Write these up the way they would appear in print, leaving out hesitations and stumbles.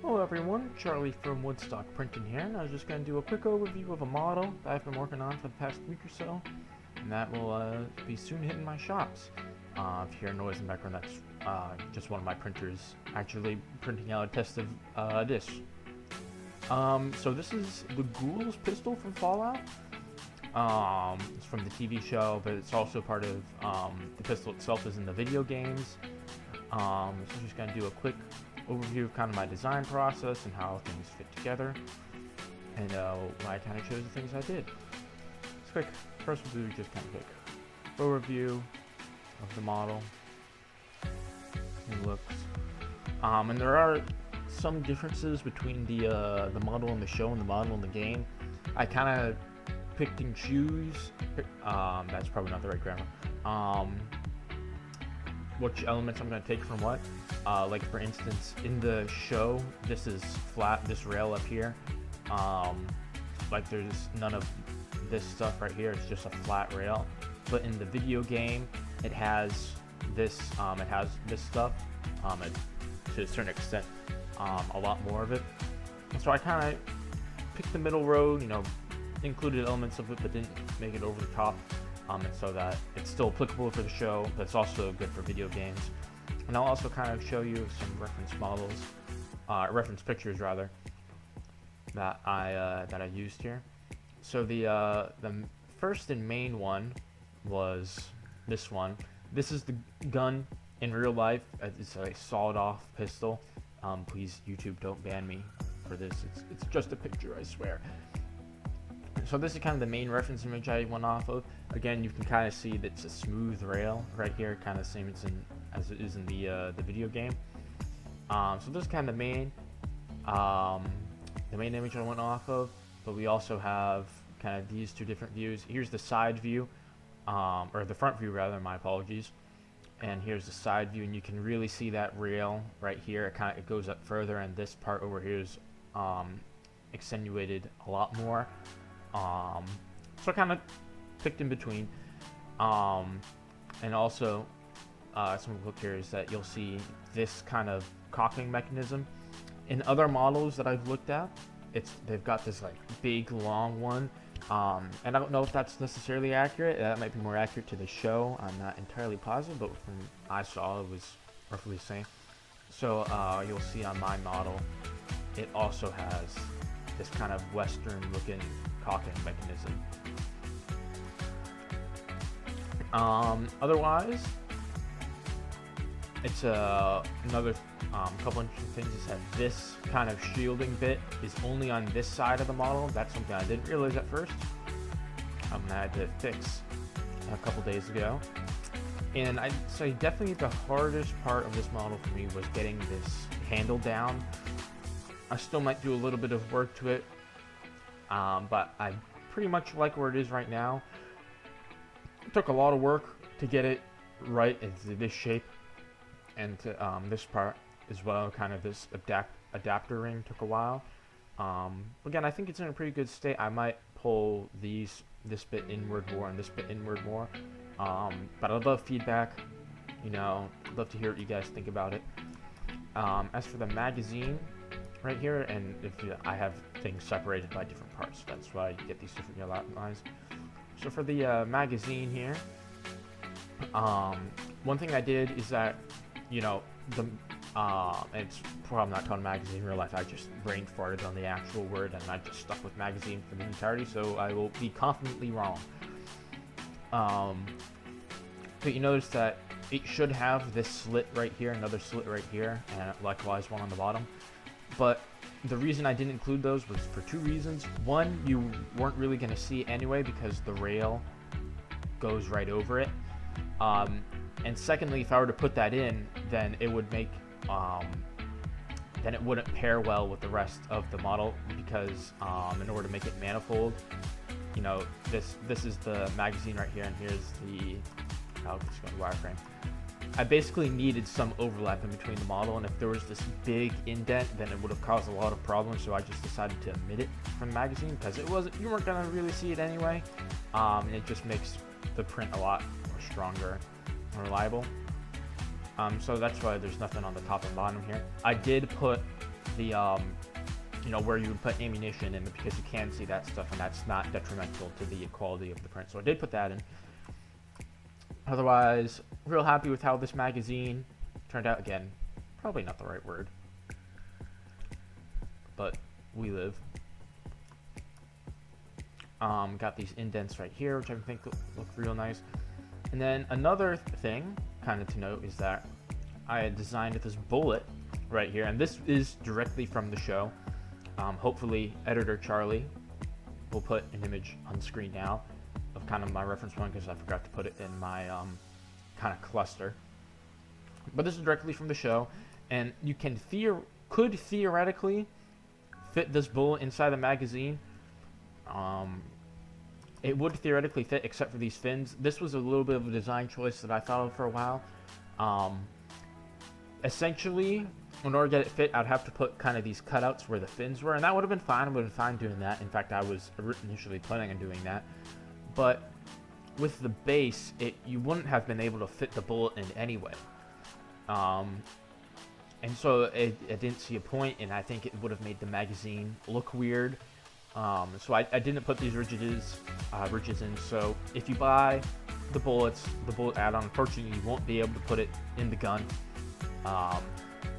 Hello everyone, Charlie from Woodstock Printing here, and I was just going to do a quick overview of a model that I've been working on for the past week or so, and that will be soon hitting my shops. If you hear noise in the background, that's just one of my printers actually printing out a test of this. So this is the Ghouls pistol from Fallout. It's from the TV show, but it's also part of the pistol itself is in the video games. So I'm just going to do a quick overview of kind of my design process and how things fit together, and why I kind of chose the things I did. It's quick. First we'll do just kind of quick overview of the model and looks. And there are some differences between the model in the show and the model in the game. I kind of picked and choose. That's probably not the right grammar. Which elements I'm going to take from what. Like for instance, in the show, this is flat, this rail up here. Like there's none of this stuff right here, it's just a flat rail. But in the video game, it has this stuff, to a certain extent, a lot more of it. And so I kind of picked the middle road, included elements of it, but didn't make it over the top. And so that it's still applicable for the show, but it's also good for video games. And I'll also kind of show you some reference models, reference pictures rather, that I used here. So the first and main one was this one. This is the gun in real life. It's a sawed-off pistol. Please, YouTube, don't ban me for this. It's just a picture, I swear. So this is kind of the main reference image I went off of. Again, you can kind of see that it's a smooth rail right here, kind of the same as it is in the video game. So this is kind of the main image I went off of. But we also have kind of these two different views. Here's the side view, or the front view rather. My apologies. And here's the side view, and you can really see that rail right here. It goes up further, and this part over here is accentuated a lot more. So I kind of picked in between, and also some look here is that you'll see this kind of cocking mechanism in other models that I've looked at. They've got this like big long one, and I don't know if that's necessarily accurate. That might be more accurate to the show. I'm not entirely positive, but from I saw it was roughly the same. So you'll see on my model, it also has this kind of Western looking cocking mechanism. Otherwise, it's another couple interesting things is that this kind of shielding bit is only on this side of the model. That's something I didn't realize at first. I had to fix a couple days ago. And I'd say definitely the hardest part of this model for me was getting this handle down. I still might do a little bit of work to it, but I pretty much like where it is right now. It took a lot of work to get it right into this shape, and to, this part as well, kind of this adapter ring took a while. Again, I think it's in a pretty good state. I might pull this bit inward more and this bit inward more, but I'd love feedback. I'd love to hear what you guys think about it. As for the magazine right here, and I have things separated by different parts, that's why you get these different yellow outlines. So for the magazine here, one thing I did is that, it's probably not called a magazine in real life. I just brain farted on the actual word, and I just stuck with magazine for the entirety, so I will be confidently wrong. But you notice that it should have this slit right here, another slit right here, and likewise one on the bottom. But the reason I didn't include those was for two reasons. One, you weren't really going to see anyway because the rail goes right over it. And secondly, if I were to put that in, then it would make, then it wouldn't pair well with the rest of the model because in order to make it manifold, this is the magazine right here, and here's the, I'll just go to wireframe. I basically needed some overlap in between the model, and if there was this big indent, then it would have caused a lot of problems, so I just decided to omit it from the magazine because you weren't going to really see it anyway, and it just makes the print a lot more stronger and reliable. So that's why there's nothing on the top and bottom here. I did put the you know, where you would put ammunition in, because you can see that stuff, and that's not detrimental to the quality of the print. So I did put that in. Otherwise, real happy with how this magazine turned out. Again, probably not the right word, but we live. Got these indents right here, which I think look real nice. And then another thing kind of to note is that I had designed this bullet right here, and this is directly from the show. Hopefully editor Charlie will put an image on screen now of kind of my reference point, because I forgot to put it in my kind of cluster. But this is directly from the show, and you could theoretically fit this bullet inside the magazine. It would theoretically fit, except for these fins. This was a little bit of a design choice that I thought of for a while. Essentially, in order to get it fit, I'd have to put kind of these cutouts where the fins were, and that would have been fine. I would have been fine doing that. In fact, I was initially planning on doing that. But with the base, you wouldn't have been able to fit the bullet in anyway. And so I didn't see a point, and I think it would have made the magazine look weird. So I didn't put these ridges in. So if you buy the bullet add-on, unfortunately you won't be able to put it in the gun.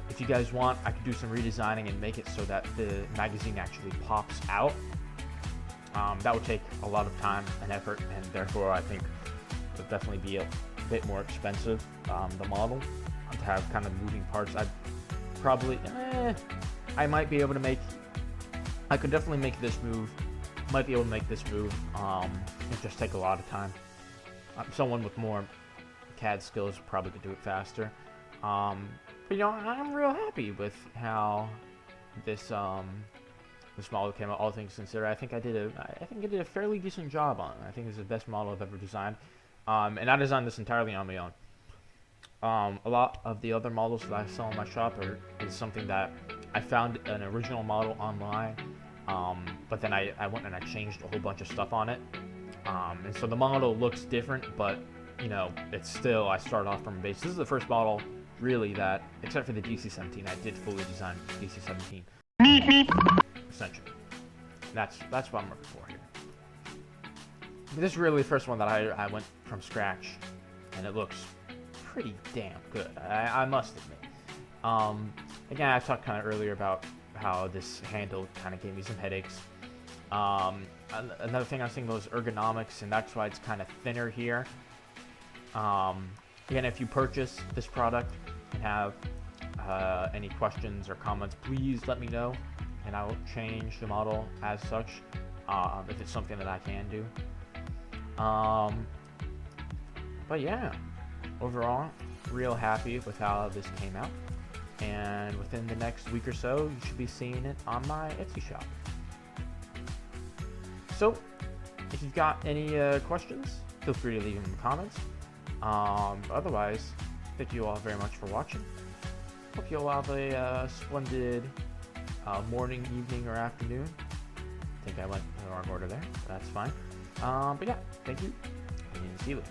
If you guys want, I could do some redesigning and make it so that the magazine actually pops out. That would take a lot of time and effort, and therefore I think it would definitely be a bit more expensive, the model, to have kind of moving parts. I'd probably, I might be able to make, I could definitely make this move, might be able to make this move, it just take a lot of time. Someone with more CAD skills probably could do it faster. But you know, I'm real happy with how this this model came out, all things considered. I think I did a fairly decent job on it. I think it's the best model I've ever designed. And I designed this entirely on my own. A lot of the other models that I sell in my shop is something that I found an original model online, but then I went and I changed a whole bunch of stuff on it. And so the model looks different, but you know, it's still, I started off from a base. This is the first model, really, that, except for the DC-17, I did fully design DC-17. Essentially. That's what I'm looking for here. But this is really the first one that I went from scratch, and it looks pretty damn good, I must admit. Again, I talked kind of earlier about how this handle kind of gave me some headaches. Another thing I was thinking was ergonomics, and that's why it's kind of thinner here. Again, if you purchase this product and have any questions or comments, please let me know, and I will change the model as such, if it's something that I can do. But yeah, overall, real happy with how this came out, and within the next week or so, you should be seeing it on my Etsy shop. So, if you've got any questions, feel free to leave them in the comments. Otherwise, thank you all very much for watching. Hope you all have a splendid morning, evening, or afternoon. I think I went in the wrong order there, but that's fine. But yeah, thank you, and see you later.